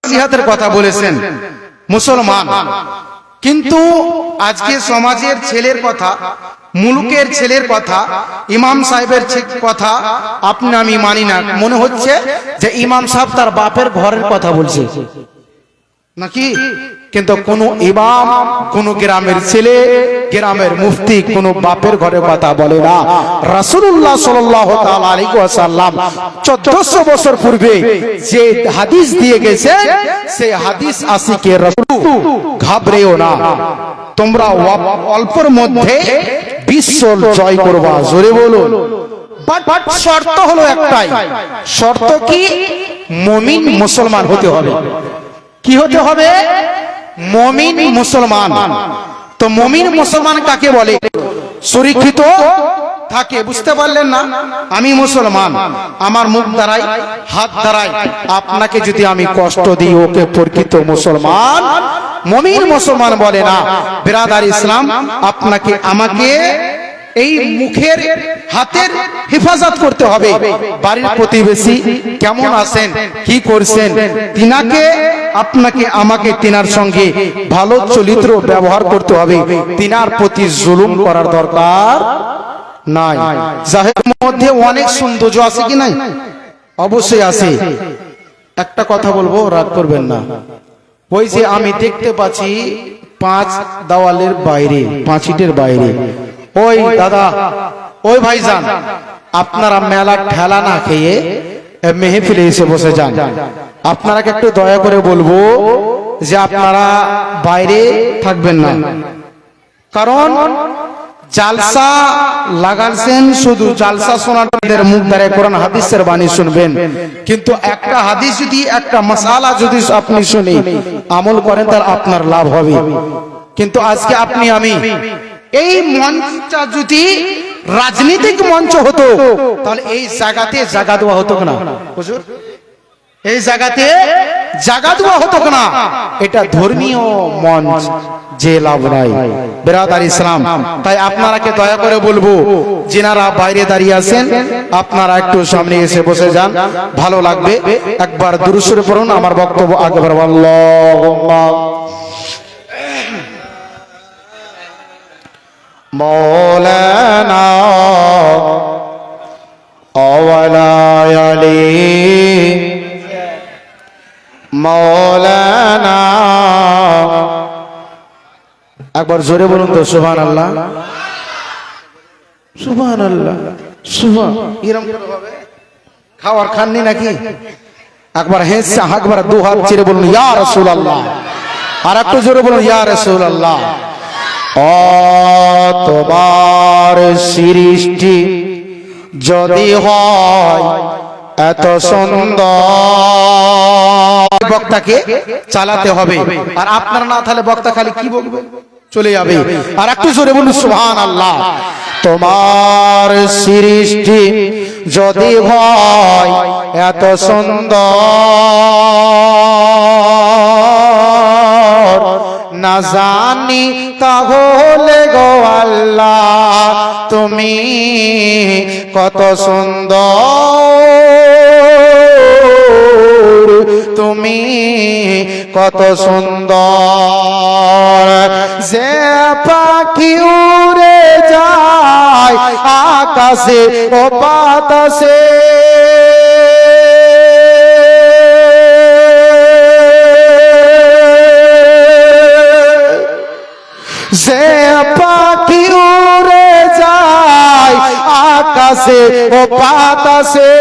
শাখসিয়াতের কথা বলেছেন মুসলমান, কিন্তু আজকে সমাজের ছেলের কথা, মুলুকের ছেলের কথা, ইমাম সাহেবের কথা আপনি আমি মানি না। মনে হচ্ছে যে ইমাম সাহেব তার বাপের ঘরের কথা বলছে নাকি, কিন্তু কোন ইমাম, কোন গ্রামের ছেলে, গ্রামের মুফতি কোন বাপের ঘরের কথা বলে না। রাসূলুল্লাহ সাল্লাল্লাহু তাআলা আলাইহি ওয়াসাল্লাম 1400 বছর পূর্বে যে হাদিস দিয়ে গেছেন, সেই হাদিস আশিকে রাসূল ঘাবড়েও না, তোমরা অল্পের মধ্যে বিশ্ব জয় করবা। জোরে বলুন। বাট শর্ত হলো একটাই, শর্ত কি? মুমিন মুসলমান হতে হবে। কি হতে হবে? মুমিন মুসলমান। তো মুমিন মুসলমান কাকে বলে? সুরক্ষিত থাকে। বুঝতে পারলেন না? আমি মুসলমান, আমার মুখ দ্বারাই হাত দ্বারাই আপনাকে যদি আমি কষ্ট দিই, ওকে প্রকৃত মুসলমান, মুমিন মুসলমান বলে না। বিরাদার ইসলাম, আপনাকে আমাকে এই মুখের হাতের হেফাজত করতে হবে। বাড়ির প্রতিবেশী কেমন আছেন, কি করছেন, তিনাকে আপনাকে আমাকে তিনার সঙ্গে ভালো চরিত্র ব্যবহার করতে হবে। তিনার প্রতি জুলুম করার দরকার নাই। জাহের মধ্যে অনেক সৌন্দর্য আছে কি নাই? অবশ্যই আছে। একটা কথা বলবো, রাগ করবেন না। ওই যে আমি দেখতে পাচ্ছি 5 দেওয়ালের বাইরে, 5 ইটের বাইরে, ওই দাদা, ওই ভাইজান, আপনারা মেলা ঠেলা না খেয়ে মেহফিলে এসে বসে যান। আপনারাকে একটু দয়া করে বলবো যে আপনারা বাইরে থাকবেন না, কারণ জালসা লাগাচ্ছেন, শুধু জালসা শোনাটাদের মুখ দ্বারা কোরআন হাদিসের বাণী শুনবেন, কিন্তু একটা হাদিস যদি, একটা মাসালা যদি আপনি শুনে আমল করেন, তার আপনার লাভ হবে। কিন্তু আজকে আপনি আমি এই মঞ্চটা যদি রাজনৈতিক মঞ্চ হতো, তাহলে এই জায়গাতে জায়গা দেওয়া হতো না হুজুর, এই জায়গাতে জায়গা দেওয়া হতো না। এটা ধর্মীয় মঞ্চ, যে লাভ নাই। বিরাদার ইসলাম, তাই আপনারাকে দয়া করে বলবো, যিনারা বাইরে দাঁড়িয়ে আছেন, আপনারা একটু সামনে এসে বসে যান, ভালো লাগবে। একবার দুরূদ শরীফ পড়ুন, আমার বক্তব্য আগে বাড়াবো। আল্লাহুম্মা মৌলানা ওয়ালায়ালি মৌলানা, একবার জোরে বলুন তো সুবহানাল্লাহ, সুবহানাল্লাহ, সুবহান। এরকম ভাবে খাওয়ার খাননি নাকি? একবার হেসে, একবার 2 হাত ছেড়ে বলুন ইয়া রাসূলুল্লাহ, আর একটু জোরে বলুন ইয়া রাসূলুল্লাহ। ও তোমার সৃষ্টি যদি হয় এত সুন্দর, বক্তাকে চালাতে হবে, আর আপনার না তাহলে বক্তা খালি কি বলবে, চলে যাবে। আর একটু জোরে বলুন সুবহানাল্লাহ। তোমার সৃষ্টি যদি হয় এত সুন্দর, না জানি তাহলে গো আল্লাহ তুমি কত সুন্দর, তুমি কত সুন্দর। যে পাখি উড়ে যায় আকাশে ও বাতাসে, যে পাখি উড়ে যায় আকাশে ও বাতাসে,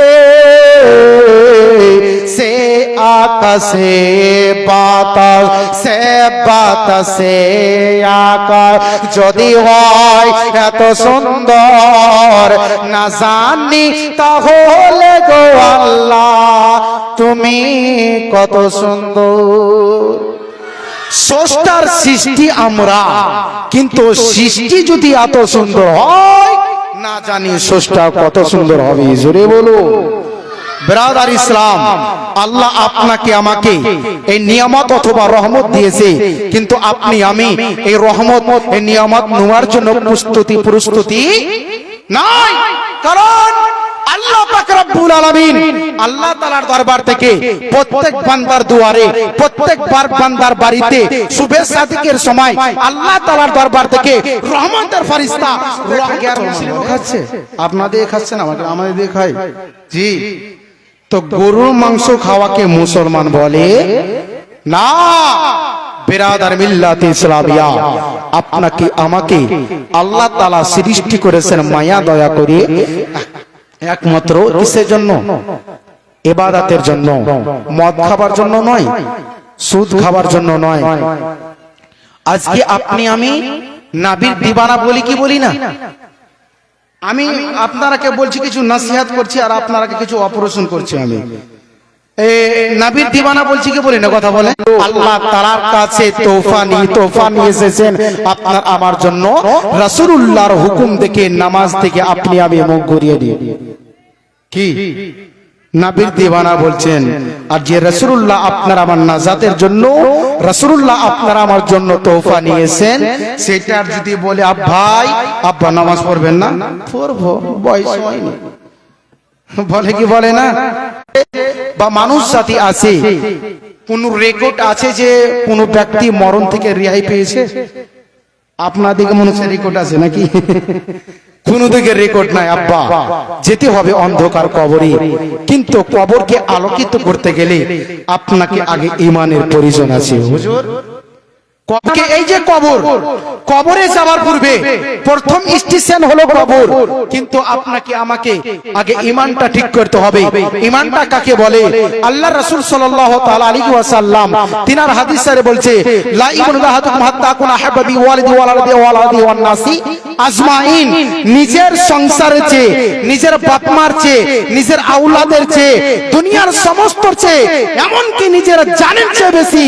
সে আকাশে বাতাসে, বাতাসে আকাশ যদি হয় এত সুন্দর, না জানি তাহলে গো আল্লাহ তুমি কত সুন্দর। স্রষ্টার সৃষ্টি আমরা, কিন্তু সৃষ্টি যদি এত সুন্দর হয়, না জানি স্রষ্টা কত সুন্দর হবে। জোরে বলো। বিরাদার ইসলাম, আল্লাহ আপনাকে আমাকে এই নিয়ামত অথবা রহমত দিয়েছে, কিন্তু আপনি আমি এই রহমত, এই নিয়ামত নেওয়ার জন্য প্রস্তুতি নাই। কারণ আল্লাহ পাক রব্বুল আলামিন আল্লাহ তাআলার দরবার থেকে প্রত্যেক বান্দার দুয়ারে, প্রত্যেক বান্দার বাড়িতে শুভে সাদিকের সময় আল্লাহ তাআলার দরবার থেকে রহমতের ফেরেশতা খাচ্ছে। আপনাদের খাচ্ছে না, আমাদের দিয়ে খায়। জি, তো গরুর মাংস খাওয়াকে মুসলমান বলে না। বিরাদার মিল্লাত ইসলামিয়া, আপনাকে আমাকে আল্লাহ তাআলা সৃষ্টি করেছেন মায়া দয়া করে একমাত্র কিসের জন্য? ইবাদতের জন্য, মদ খাবার জন্য নয়, সুদ খাবার জন্য নয়। আজকে আপনি আমি নবীর দিওয়ানা বলি কি বলি না? আমি আপনারাকে বলছি কিছু নসিহত করছি আর আপনারাকে কিছু অপারেশন করছি। আমি নবীর দিওয়ানা বলছি কি বলি না? কথা বলে। আল্লাহ তাআলার কাছে তোফা নিয়ে এসেছেন আপনার আমার জন্য। রাসূলুল্লাহর হুকুম থেকে, নামাজ থেকে আপনি আমি মুখ ঘুরিয়ে দিই কি নবীর দিওয়ানা বলছেন। আর যে রাসূলুল্লাহ আপনার আমার নাজাতের জন্য, রাসূলুল্লাহ আপনার আমার জন্য তোফা নিয়েছেন, সেটার যদি বলে ভাই আব্বা নামাজ পড়বেন না, পড়বো, বয়স হয়নি, বলে কি বলে না? বা মানুষ জাতি আছে, কোন রেকর্ড আছে যে কোন ব্যক্তি মরণ থেকে রেহাই পেয়েছে? আপনাদিকে মনে হচ্ছে রেকর্ড আছে নাকি? কোন দিকে রেকর্ড নাই। আব্বা যেতে হবে অন্ধকার কবরে, কিন্তু কবরকে আলোকিত করতে গেলে আপনাকে আগে ঈমানের প্রয়োজন আছে। হুজুর, কবরকে, এই যে কবর, কবরে যাওয়ার পূর্বে প্রথম স্টেশন হলো কবর, কিন্তু আপনাকে আমাকে আগে ঈমানটা ঠিক করতে হবে। ঈমানটা কাকে বলে? আল্লাহ রাসূল সাল্লাল্লাহু তাআলা আলাইহি ওয়াসাল্লাম তিনার হাদিসে বলছে, লা ইউমিনু আহাদুকুম হাত্তা কুনা হাব্বা বি ওয়ালিদি ওয়ালাদি ওয়ান নাসি আজমাইন। নিজের সংসারের চেয়ে, নিজের বাপ মার চেয়ে, নিজের আওলাদের চেয়ে, দুনিয়ার সমস্ত চেয়ে, এমনকি নিজের জানের চেয়ে বেশি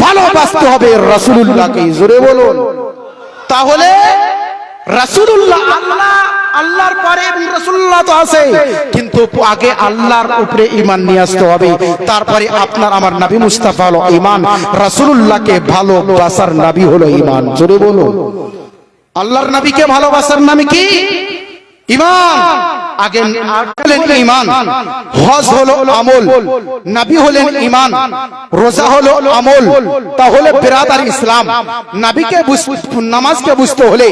ভালোবাসতে হবে রাসূলুল্লাহকে। জোরে বলুন। তাহলে রাসূলুল্লাহ, আল্লাহর পরে রাসূলুল্লাহ তো আছে, কিন্তু আগে আল্লাহর উপরে ঈমান নিয়ে আসতে হবে, তারপরে আপনার আমার নবী মুস্তাফা হলো ঈমান। রাসূলুল্লাহকে ভালোবাসার নবী হলো ঈমান। জোরে বলুন। আল্লাহর নবীকে ভালোবাসার নাম কি? ঈমান। আগে হলেন ঈমান, হজ হলো আমল, নবী হলেন ঈমান, রোজা হলো আমল। তাহলে বিরাদার ইসলাম, নবীকে নামাজকে বুঝতে হলে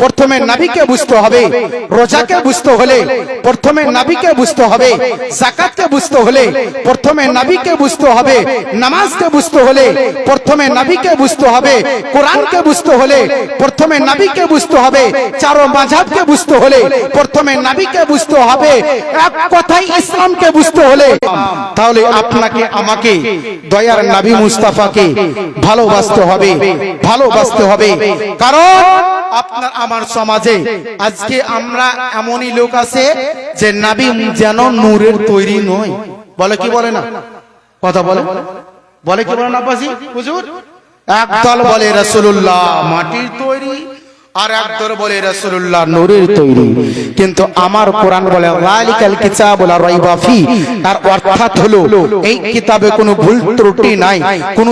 প্রথমে নবীকে বুঝতে হবে, রোজাকে বুঝতে হলে প্রথমে নবীকে বুঝতে হবে, যাকাতকে বুঝতে হলে প্রথমে নবীকে বুঝতে হবে, নামাজকে বুঝতে হলে প্রথমে নবীকে বুঝতে হবে, কোরআনকে বুঝতে হলে প্রথমে নবীকে বুঝতে হবে, চারো মাযহাবকে বুঝতে হলে প্রথমে নবীকে বুঝতে হবে, এক কথায় ইসলামকে বুঝতে হলে। তাহলে আপনাকে আমাকে দয়ার নবী মুস্তাফাকে ভালোবাসতে হবে, ভালোবাসতে হবে। কারণ আপনার আমার সমাজে আজকে আমরা এমনই লোক আছে যে নবী যেন নূরের তৈরি নয়। বলে কি বলে না? কথা বলে, বলে কি বলে না আব্বাজি হুজুর? একদল বলে রাসূলুল্লাহ মাটির তৈরি, আর একদল বলে রাসূলুল্লাহ নূরের তৈরি। কিন্তু আমার কোরআন বলে যালিকাল কিতাবু লা রাইবা ফি, তার অর্থ হলো এই কিতাবে কোনো ভুল ত্রুটি নাই, কোনো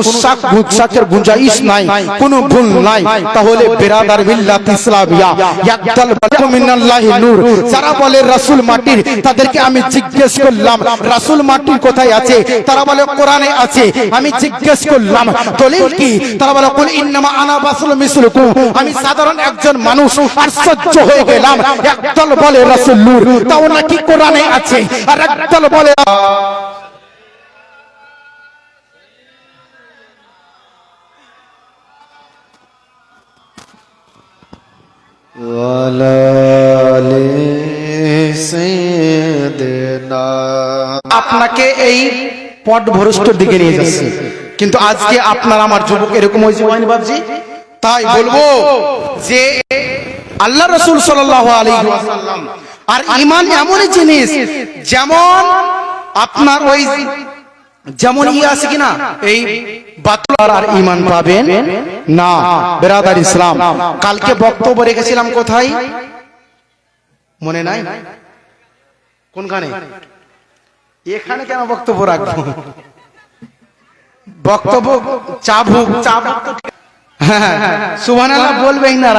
শাকের গুঞ্জাইশ নাই, কোনো ভুল নাই। তাহলে বিরাদার মিল্লাত ইসলামিয়া, একদল বলে মিনাল্লাহি নূর, যারা বলে রাসূল মাটির, তাদেরকে আমি জিজ্ঞেস করলাম রাসূল মাটির কোথায় আছে? তারা বলে কোরআনে আছে। আমি জিজ্ঞেস করলাম দলিল কি? তারা বলে কুল ইন্নামা আনা বাশারুম মিসলুকুম, আমি সাধারণ একজন মানুষ। আশ্চর্য হয়ে গেলাম, একদল বলে রাসূল নূর, তাও নাকি কোরআনে আছে, আর একদল বলে আপনাকে এই পথ ভ্রষ্টর দিকে নিয়ে যাচ্ছে। কিন্তু আজকে আপনার আমার যুবক এরকম হয়েছে হয়নি বাবজি? তাই বলবো যে আল্লাহ রাসূল সাল্লাল্লাহু আলাইহি ওয়াসাল্লাম আর ঈমান এমনই জিনিস, যেমন আপনার ওই যেমন আছে কিনা এই বাতলার আর ঈমান পাবেন না। বিরাদার ইসলাম, কালকে বক্তব্য রেখেছিলাম কোথায় মনে নাই? কোনখানে? এখানে কেন বক্তব্য রাখবো? বক্তব্য চাবুক সুবহানাল্লাহ বলবেই না,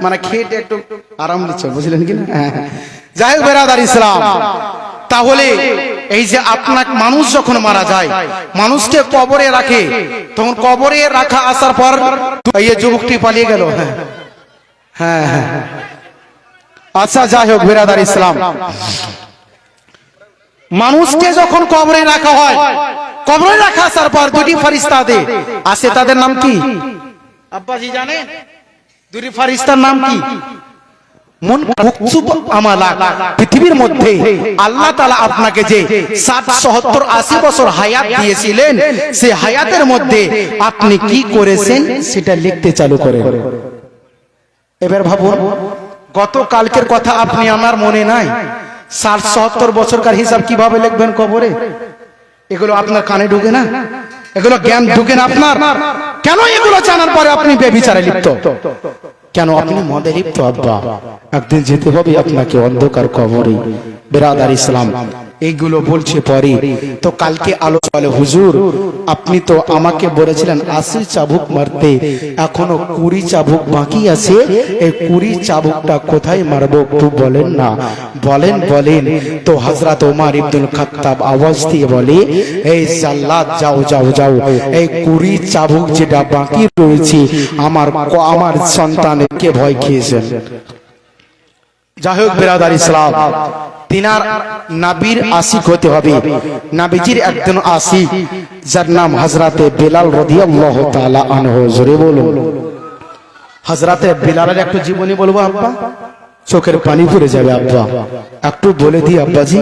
মানে খেটে একটু আরাম দিচ্ছে, বুঝলেন কি না? যাই হোক বেরাদার ইসলাম, তাহলে এই যে আপনার মানুষ যখন মারা যায়, মানুষকে কবরে রাখে, তখন কবরে রাখা আসার পর এই যুবকটি পালিয়ে গেল। হ্যাঁ হ্যাঁ, আচ্ছা যাই হোক বেরাদার ইসলাম, মানুষকে যখন কবরে রাখা হয়, কবরে রাখা আসার পর দুটি ফেরেশতা আসে, তাদের নাম কি আব্বাজি জানেন? দুটি ফেরেশতার নাম কি? মন মুকসুব আমালা। পৃথিবীর মধ্যে আল্লাহ তাআলা আপনাকে যে 60 70 80 বছর হায়াত দিয়েছিলেন, সেই হায়াতের মধ্যে আপনি কি করেছেন সেটা লিখতে চালু করেন। এবার ভাবুন, গত কালকের কথা আপনি আমার মনে নাই, 60 70 বছরকার হিসাব কিভাবে লিখবেন কবরে? এগুলো আপনার কানে ঢুকে না, এগুলো জ্ঞান ঢুকে না আপনার? কেন এগুলো জানার পরে আপনি বেবিচারে লিপ্ত? কেন আপনি মদে লিপ্ত? আব্বা, একদিন যেতে হবে আপনাকে অন্ধকার কবরে। বেরাদার ইসলাম, এইগুলো বলছে পরে। তো কালকে আলোচনা, হুজুর আপনি তো আমাকে বলেছিলেন 80 চাবুক মারতে, এখনো 20 চাবুক বাকি আছে, এই 20 চাবুকটা কোথায় মারবো একটু বলেন না? বলেন বলেন। তো হযরত ওমর ইবনুল খাত্তাব আওয়াজ দিয়ে বলে, এই জাল্লাদ যাও যাও যাও, এই 20 চাবুক যেটা বাকি রয়েছে আমার সন্তানকে ভয় খেয়েছেন। যাই হোক বেরাদার ইসলাম, তিনার নবীর আশিক হতে হবে, নবীজির একজন আশিক, যার নাম হযরতে বেলাল রাদিয়াল্লাহু তাআলা আনহু। জোরে বলুন। হযরতে বেলালের একটু জীবনী বলবো আব্বা, চোখের পানি পড়ে যাবে আব্বা। একটু বলে দিই আব্বাজি,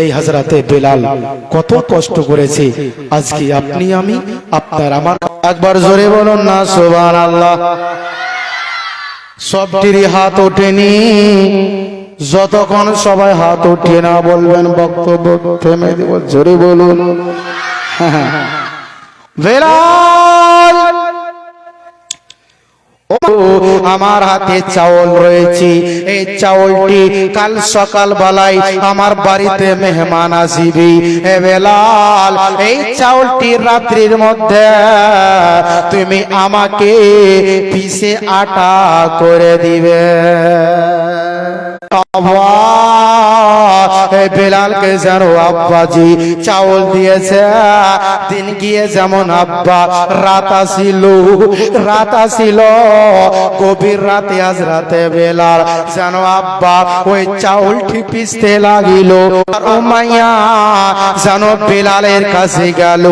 এই হযরতে বেলাল কত কষ্ট করেছে, আজকে আপনি আমি আপনার আমার। একবার জোরে বলুন না সুবহানাল্লাহ। সবটিরই হাত ওঠেনি, যতক্ষণ সবাই হাত উঠিয়ে না বলবেন বক্তব্য থেমে দেব। জোরে বলুন। বেলাল, আমার হাতে চাউল রয়েছে, এই চাউলটি কাল সকাল বেলায় আমার বাড়িতে মেহমান আসিবে। হে বেলাল, এই চাউলটি রাত্রির মধ্যে তুমি আমাকে পিষে আটা করে দিবে। বেলালকে যেন আব্বাজি চাউল দিয়েছে, দিন গিয়ে যেমন আব্বা রাত আসিল, গভীর রাতে হযরতে বেলাল যেন আব্বা ওই চাউলটি পিষতে লাগিল। আর উমাইয়া যেন বেলালের কাছে গেল,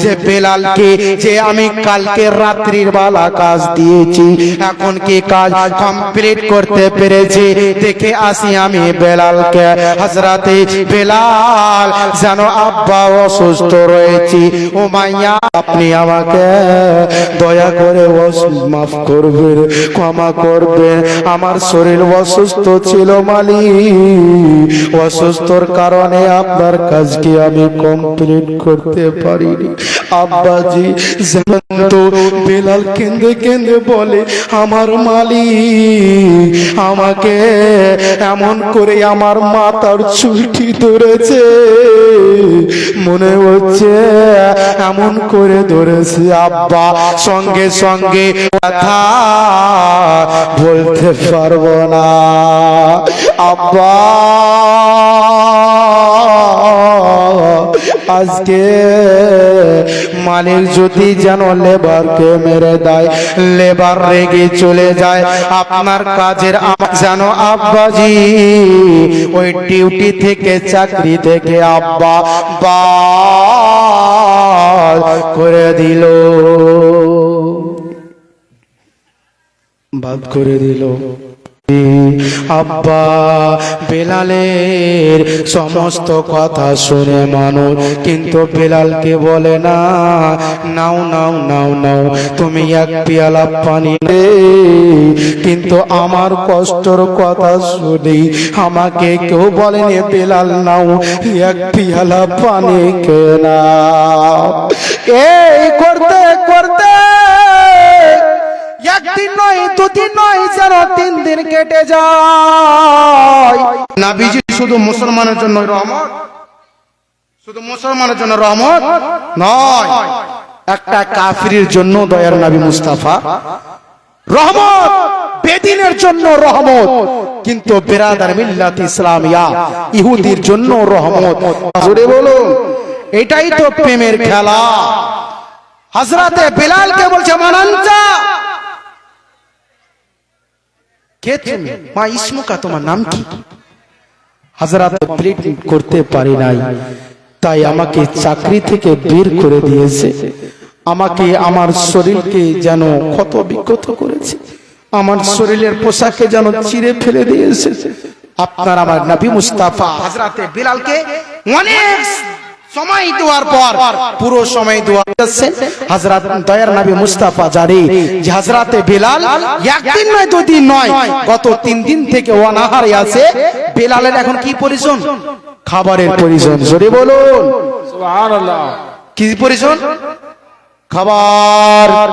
যে বেলালকে যে আমি কালকে রাত্রির বেলা কাজ দিয়েছি, এখন কি কাজ কমপ্লিট করতে পেরেছি? দেখে আসি আমি বেলালকে। হযরতে বেলাল যেন আব্বা অসুস্থ রয়েছে, উমাইয়া আপনি আমাকে দয়া করে মাফ করবেন, ক্ষমা করবেন, আমার শরীর অসুস্থ ছিল মালিক, অসুস্থর কারণে আপনার কাজকে আমি কমপ্লিট করতে পারিনি। আব্বাজি যেমন তো বেলাল কেঁদে কেঁদে বলে, আমার মালিক আমাকে এমন করে আমার মাথার চুলটি ধরেছে, মনে হচ্ছে এমন করে ধরেছে আব্বা, সঙ্গে সঙ্গে কথা বলতে পারবো না আব্বা। আজকে মালিক যদি যেন লেবারকে মেরে দেয়, লেবার রেগে চলে যায়, আপনার কাজের যেন আব্বাজি ওই ডিউটি থেকে চাকরি থেকে আব্বা বাদ করে দিল, বাদ করে দিল। আব্বা বেলালের সমস্ত কথা শুনে মানুষ কিন্তু বেলালকে বলে না, নাও নাও নাও নাও তুমি এক পেয়ালা পানি দে। কিন্তু আমার কষ্টর কথা শুনে আমাকে কেউ বলেনি বেলাল নাও এক পেয়ালা পানি খেয়ে নাও। এই করতে করতে একদিন নয়, দুদিন নয়, যেন 3 দিন কেটে যায়। নবীজি শুধু মুসলমানের জন্য রহমত, শুধু মুসলমানের জন্য রহমত নয়, একটা কাফিরের জন্য দয়ার নবী মুস্তাফা রহমত, বেদিনের জন্য রহমত, কিন্তু বেরাদার মিল্লাত ইসলামিয়া ইহুদির জন্য রহমত। জোরে বলুন, এটাই তো প্রেমের খেলা। হযরতে বেলালকে বলছে মানান্তা, কে তুমি? মা ইসমুকা, তোমার নাম কি? হযরত প্লেট করতে পারি নাই, তাই আমাকে চাকরি থেকে বের করে দিয়েছে, আমাকে আমার শরীরকে যেন ক্ষত বিক্ষত করেছে, আমার শরীরের পোশাককে যেন চিরে ফেলে দিয়েছে। আপনার আমার নবী মুস্তাফা হযরতে বেলালকে অনেক সময় দেওয়ার পর পুরো সময় দোয়া করছেন। হযরত দয়ার নবী মুস্তাফা জানে যে হযরতে বেলাল একদিন নয়, দুদিন নয়, গত 3 দিন থেকে অনাহারে আছে। বেলালের এখন কি প্রয়োজন? খাবারের প্রয়োজন। জোরে বলুন সুবহানাল্লাহ। কি প্রয়োজন? খাবার।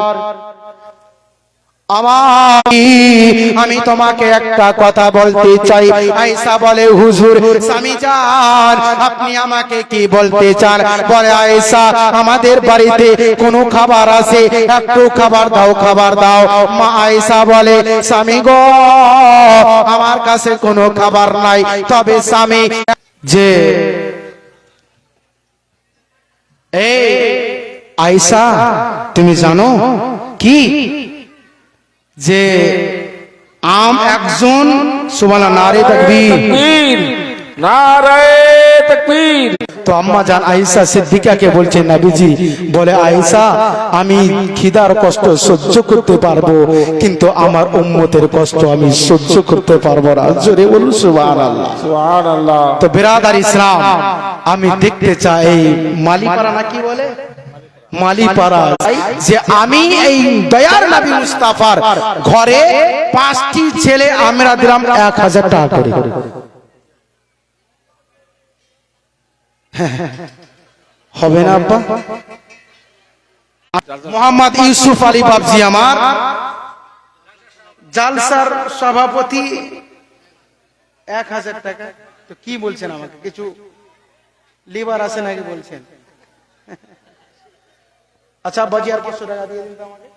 আমি তোমাকে একটা কথা বলতে চাই। আয়েশা বলে, হুজুর স্বামী জান, আপনি আমাকে কি বলতে চান? বলে, আয়েশা, আমাদের বাড়িতে কোনো খাবার আছে, একটু খাবার দাও, খাবার দাও। মা আয়েশা বলে, স্বামী গো, আমার কাছে কোনো খাবার নাই, তবে স্বামী যে এই আয়েশা, তুমি জানো কি যে একজন সুবহানাল্লাহ, নারে তাকবীর, নারে তাকবীর। তো আম্মা জান আয়েশা সিদ্দিকাকে বলছে, নবীজি বলে, আয়েশা, আমি খিদার কষ্ট সহ্য করতে পারবো, কিন্তু আমার উম্মতের কষ্ট আমি সহ্য করতে পারবো না। জোরে বলুন সুবহানাল্লাহ, সুবহানাল্লাহ। তো বিরাদার ইসলাম, আমি দেখতে চাই এই মালিপাড়া না কি বলে, মালিপাড়া, যে আমি এই দয়ার নবী মুস্তাফার ঘরে 5টি ছেলে আমরা দিলাম 1000 টাকা করে। হবে না আব্বা? মোহাম্মদ ইউসুফ আলী বাবজি আমার জালসার সভাপতি, 1000 টাকা। তো কি বলছেন, আমাকে কিছু লিভার আছে নাকি বলছেন? আচ্ছা বাজি, আর 500 টাকা দিয়ে দিন আমাকে,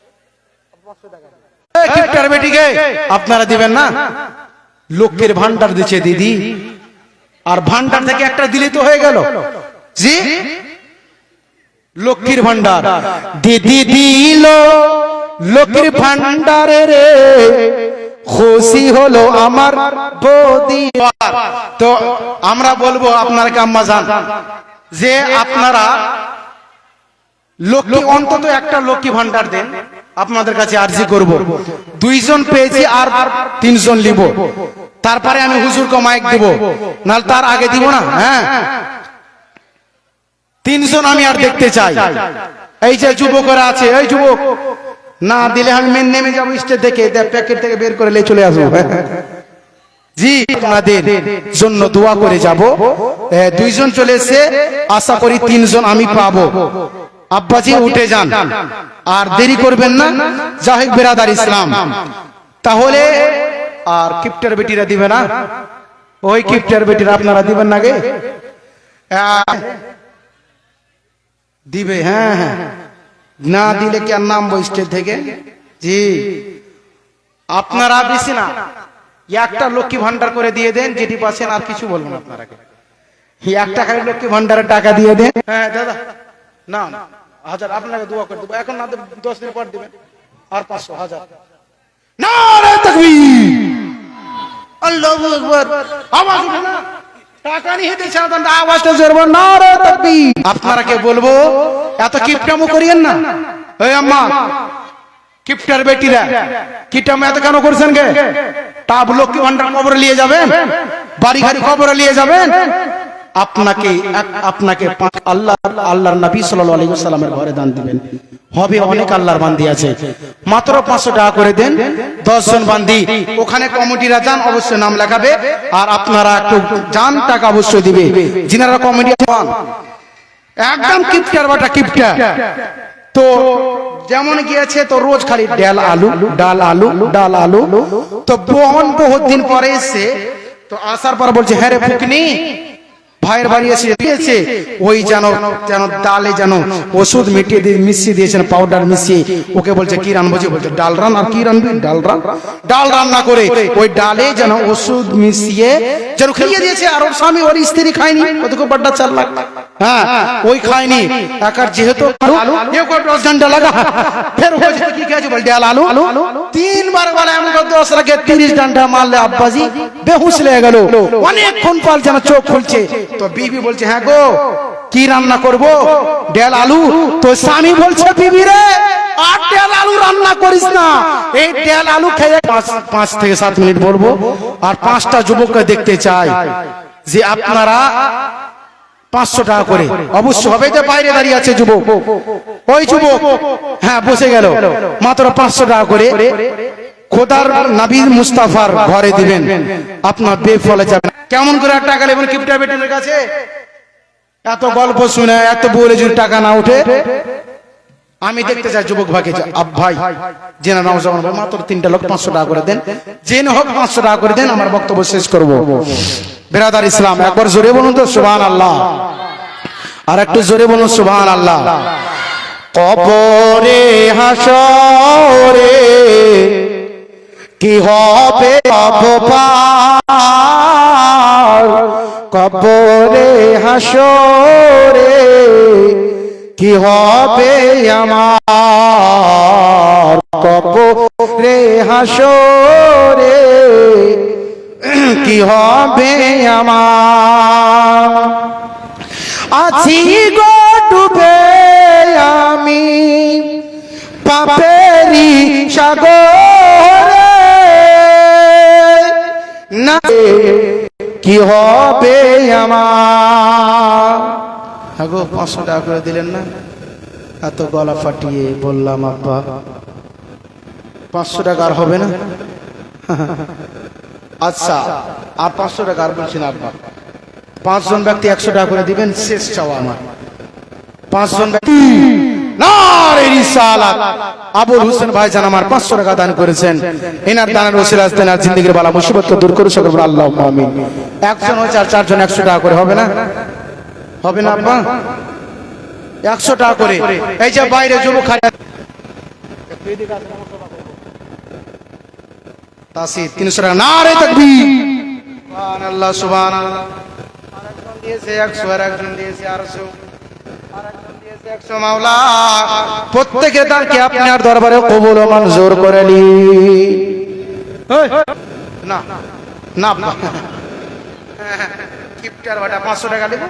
500 টাকা। এই কিপটার বেটিকে আপনারা দিবেন না? লক্ষ্মীর ভান্ডার দিচ্ছে দিদি, আর ভান্ডার থেকে একটা দিলে তো হয়ে গেল। জি, লক্ষ্মীর ভান্ডার দিদি দিল, লক্ষ্মীর ভান্ডারে রে, খুশি হলো আমার বৌদি। তো আমরা বলবো আপনারা আম্মা জান, যে আপনারা লক্ষ্মী অন্তত একটা লক্ষ্মী ভান্ডার দেন। আপনাদের কাছে আরজি করব, 2 জন পেয়েছি আর 3 জন নিব, তারপরে আমি হুজুরকে মাইক দিব, নাল তার আগে দিব না। হ্যাঁ, 3 জন আমি আর দেখতে চাই। এই যে যুবকরা আছে, এই যুবক না দিলে আমি মেন নেমে যাবো স্টেজ থেকে, প্যাকেট থেকে বের করে নিয়ে চলে আসবো। জি, আপনাদের জন্য দোয়া করে যাব। 2 জন চলে এসে, আশা করি 3 জন আমি পাবো। আব্বাজি উঠে যান, আর দেরি করবেন না। জাহিদ বিরাদার ইসলাম, তাহলে আর কিপ্টার বেটিরা দিবে না? ওই কিপ্টার বেটিরা আপনারা দিবেন না গে? দিবে? হ্যাঁ হ্যাঁ, না দিলে কি আর নাম স্টেজ থেকে? জি, আপনারা বেশি না, একটা লক্ষ্মী ভান্ডার করে দিয়ে দেন, যেটি পাচ্ছেন আর কিছু বলবেন আপনারা। একটা খালি লক্ষ্মী ভান্ডারের টাকা দিয়ে দেন। হ্যাঁ দাদা, না 1000 আপনাকে দোয়া করে দেবো, এখন না 10 দিন পর দিবেন, আর 500 1000। নারে তাকবীর, আল্লাহু আকবার। আওয়াজ উঠে না, টাকা নিয়ে দিয়েছে, আওয়াজটা জোরে, নারে তাকবীর। আপনারা কে বলবো, এত কিপটামো করিয়েন না। এই আম্মা, কিপটার বেটিরা কিপটামো এত কেন করছেন গে? টাপ লক্ষ্মী ভান্ডার কবরে নিয়ে যাবেন, বাড়ি গাড়ি কবরে নিয়ে যাবেন। আপনাকে আল্লাহর নবী সাল্লাল্লাহু আলাইহি ওয়াসাল্লামের ঘরে দান দিবেন। হবে অনেক আল্লাহর বান্দি আছে, মাত্র 500 টাকা করে দেন, 10 জন বান্দি, ওখানে কমিটিরা যান, অবশ্যই নাম লেখাবে, আর আপনারা একটু যান, টাকা অবশ্যই দিবে। যিনারা কমিটি পান, একদম কিপটার বাটা কিপটা। তো যেমন গিয়েছে, তো রোজ খালি ডাল আলু, ডাল আলু, ডাল আলু। তো বহুত দিন পরে এসে, তো আসার পর বলছে, হ্যাঁ রে ফুকনি, ভাইয়ের বাড়ি এসে দিয়েছে, ওই যেন যেন ডালে যেন ওষুধ মিটিয়ে দিয়ে মিশিয়ে দিয়েছেন, পাউডার মিশিয়ে। ওকে বলছে কি রান্না, বলছে ডাল রান। আর কি রান্নবি? ডাল রান্না করে ওই ডালে যেন ওষুধ মিশিয়ে যেন খেয়ে দিয়েছে। আর ওর স্বামী ওর স্ত্রী খায়নি, ওদেরকে বড্ডা চাল লাগ, হ্যাঁ ওই খায়নি। একার যেহেতু আলু 10 ঘন্টা লাগা, ফের কি খেয়েছে বল ডাল আলু। 3 বার বলে এমন 10 রাখে 30 ঘন্টা মারলে আব্বাজি বেহুশ লেগে গেল। অনেকক্ষণ পর যেন চোখ খুলছে, তো বিবি বলছে হ্যাঁ গো কি রান্না করব? ডাল আলু। তো স্বামী বলছে বিবি রে আর ডাল আলু রান্না করিস না, এই ডাল আলু খেয়ে 5 থেকে 7 মিনিট বলবো। আর 5টা যুবককে দেখতে চাই যে আপনারা 500 টাকা করে অবশ্য হবে, যে বাইরে দাঁড়িয়ে আছে যুবক, ওই যুবক হ্যাঁ বসে গেল, মাত্র 500 টাকা করে খোদার নবী মুস্তাফার ঘরে দিবেন, আপনার বেফলে যাবে। কেমন করে টাকা নেবেন কিপটা বেটিনের কাছে? এত গল্প শুনে এত বলে যদি টাকা না উঠে, আমি দেখতে চাই যুবক ভাইকে, ভাই জেনে নাও যখন মাত্র 3টা লোক 500 টাকা করে দেন, জেনে হোক 500 টাকা করে দেন, আমার বক্তব্য শেষ করব। বেরাদার ইসলাম, একবার জোরে বলুন তো সুবহানাল্লাহ, আর একটু জোরে বলুন সুবহানাল্লাহ। কবরে হাসরে কি হবে অপপার, কবরে হাসরে কি হবে আমার, কবরে হাসরে কি হবে আমার। আছি গো ডুবে আমি পাপেরি সাগরে, না কি হবে আমার। আগো 500 টাকা করে দিলেন না, এত গলা ফাটিয়ে বললাম আব্বা 500 টাকা আর হবে না। আচ্ছা আর 500 টাকা আর বলছি না আব্বা, 5 জন ব্যক্তি 100 টাকা করে দিবেন, শেষ চাওয়া আমার। 5 জন ব্যক্তি নারে রিসালাত আবুল হোসেন ভাইজান আমার 500 টাকা দান করেছেন, এনার দানের ওসিলা তেনার জিন্দেগির বালা মুসিবতকে দূর করুন সকলে বলুন আল্লাহুম্মা আমিন। একজন হচ্ছে আর 4 জন 100 টাকা করে হবে না? হবে না আব্বা? 100 টাকা করে। এই যে বাইরে যুবক তাসি 300 টাকা, নারে তাকবীর, সুবহানাল্লাহ সুবহানাল্লাহ। আরেকজন দিয়েছে 100, আর একজন দিয়েছে 800, আর একজন দিয়েছে 100। মাওলা প্রত্যেকের দানকে আপনার দরবারে কবুল ও মঞ্জুর করে নিন। না না কিপটার ভাটা 500 টাকা দেব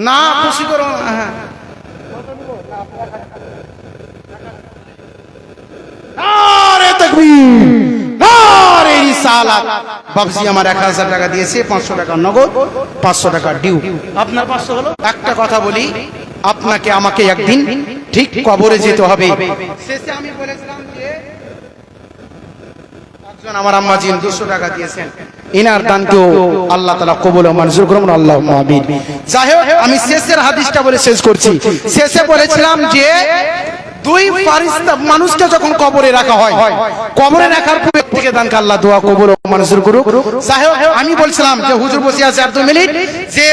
না, খুশি করো। হ্যাঁ নারে তাকবীর, নারে রিসালাত। বাবজি আমার 1000 টাকা দিয়েছে, 500 টাকা নগদ, 500 টাকা ডিউ। আপনার 500 হলো। একটা কথা বলি, আপনাকে আমাকে একদিন ঠিক কবরে যেতে হবে। শেষে আমি বলেছিলাম যে একজন আমার আম্মাজি 200 টাকা দিয়েছেন, ইনার দানকেও আল্লাহ তাআলা কবুল ও মঞ্জুর করুন, আল্লাহুম্মা আমিন। যাই হোক, আমি শেষের হাদিসটা বলে শেষ করছি। শেষে বলেছিলাম যে 2 ফারিস্তা মানুষকে যখন কবরে রাখা হয়, কবরে রাখার পরে থেকে দানকে আল্লাহ দোয়া কবুল ও মঞ্জুর করুক। যাই হোক, আমি বলছিলাম যে হুজুর বসে আছে আর 2 মিনিট, যে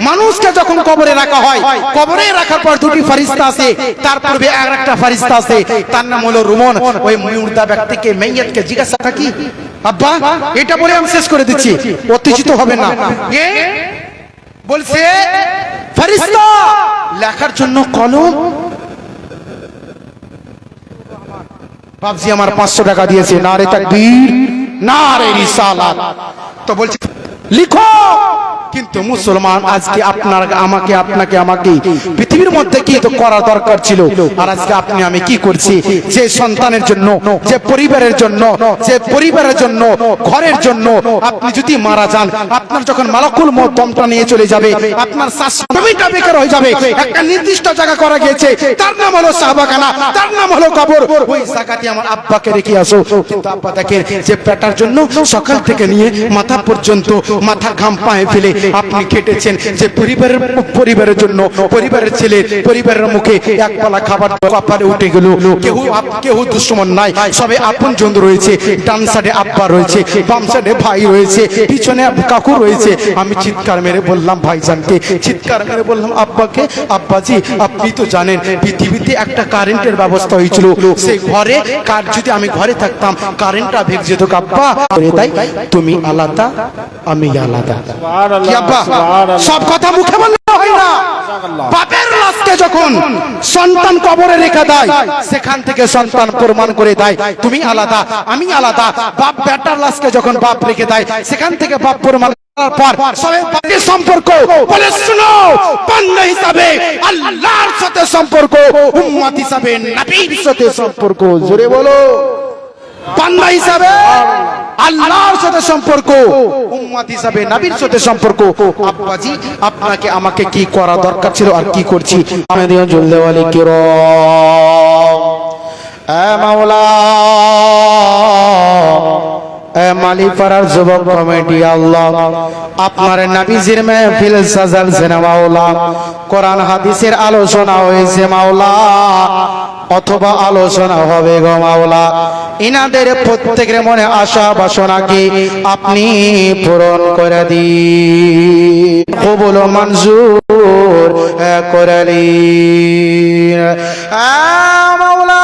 মানুষকে যখন কবরে রাখা হয়, কবরে রাখার পর 2টি ফারিস্তা আছে, তার পূর্বে আরেকটা ফারিস্তা আছে, তার নাম হলো রুমন। ওই মুর্দা ব্যক্তিকে মাইয়াতকে জিজ্ঞাসা কি আব্বা, এটা বলে আমি শেষ করে দিচ্ছি, অতিচিত হবে না। এ বলছে ফারিস্তা লেখার জন্য কলম। বাবজি আমার 500 টাকা দিয়েছে, নারে তাকবীর, নারে রিসালাত। তো বলছে লিখো। কিন্তু মুসলমান আজকে আপনার আমাকে আপনাকে আমাকে পৃথিবীর মধ্যে কি তো করা দরকার ছিল, আর আজকে আপনি আমি কি করছি? যে সন্তানের জন্য, যে পরিবারের জন্য, যে পরিবারের জন্য, ঘরের জন্য আপনি যদি মারা যান, আপনার যখন মালাকুল মউত দমটা নিয়ে চলে যাবে, আপনার শ্বাসটা বেকার হয়ে যাবে। একটা নির্দিষ্ট জায়গা করা গিয়েছে, তার নাম হলো সাহাবাখানা, তার নাম হলো কবর। ওই জায়গাতে আমার আব্বাকে রেখে আসো। কিন্তু আব্বা দেখেন যে পেটার জন্য সকাল থেকে নিয়ে মাথা পর্যন্ত মাথার ঘাম পায়ে ফেলে আপনি খেটেছেন যে পরিবারের জন্য, পরিবারের ছেলে, পরিবারের মুখে এক পালা খাবার কপালে উঠে গেল। কেউ দুশ্মন নাই, সবে আপন জন রয়েছে। ডান সাইডে আব্বা রয়েছে, বাম সাইডে ভাই রয়েছে, পিছনে কাকু রয়েছে। আমি চিৎকার মেরে বললাম ভাইজানকে, চিৎকার মেরে বললাম আব্বাকে, আব্বাজি আপনি তো জানেন পৃথিবীতে একটা কারেন্টের ব্যবস্থা হয়েছিল, সেই ঘরে যদি আমি ঘরে থাকতাম কারেন্টটা ভেঙে যেত। আব্বা তাই তুমি আলাদা, আমি আলাদা। কি আব্বা সব কথা মুখে বললে হয় না। বাপের লাশকে যখন সন্তান কবরে রেখে দেয়, সেখান থেকে সন্তান প্রমাণ করে দেয় তুমি আলাদা, আমি আলাদা। বাপ বেটার লাশকে যখন বাপ রেখে দেয়, সেখান থেকে বাপ প্রমাণ পর সবাই সম্পর্ক বলে শুনো, বান্দা হিসাবে আল্লাহর সাথে সম্পর্ক, উম্মত হিসাবে নবীর সাথে সম্পর্ক। জোরে বলো, বান্দা হিসাবে আল্লাহর সাথে সম্পর্ক, উম্মত হিসাবে নবীর সাথে সম্পর্ক। আব্বাজি আপনাকে আমাকে কি করা দরকার ছিল আর কি করছি? আমাদের জলওয়ালি কিরাম, এ মাওলা, মালিপাড়ার যুবক কমিটি, আল্লাহ আপনার নবীজির মেহফিল সাজালছে না মাওলা, কোরআন হাদিসের আলোচনা হয়েছে মাওলা, অথবা আলোচনা হবে গো মাওলা। ইনাদের প্রত্যেকের মনে আশা বাসনাকে আপনি পূরণ করে দিন, কবুল মঞ্জুর করে দিন মাওলা।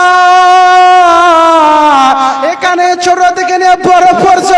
এখানে ছোট থেকে নিয়ে বড় পর্যন্ত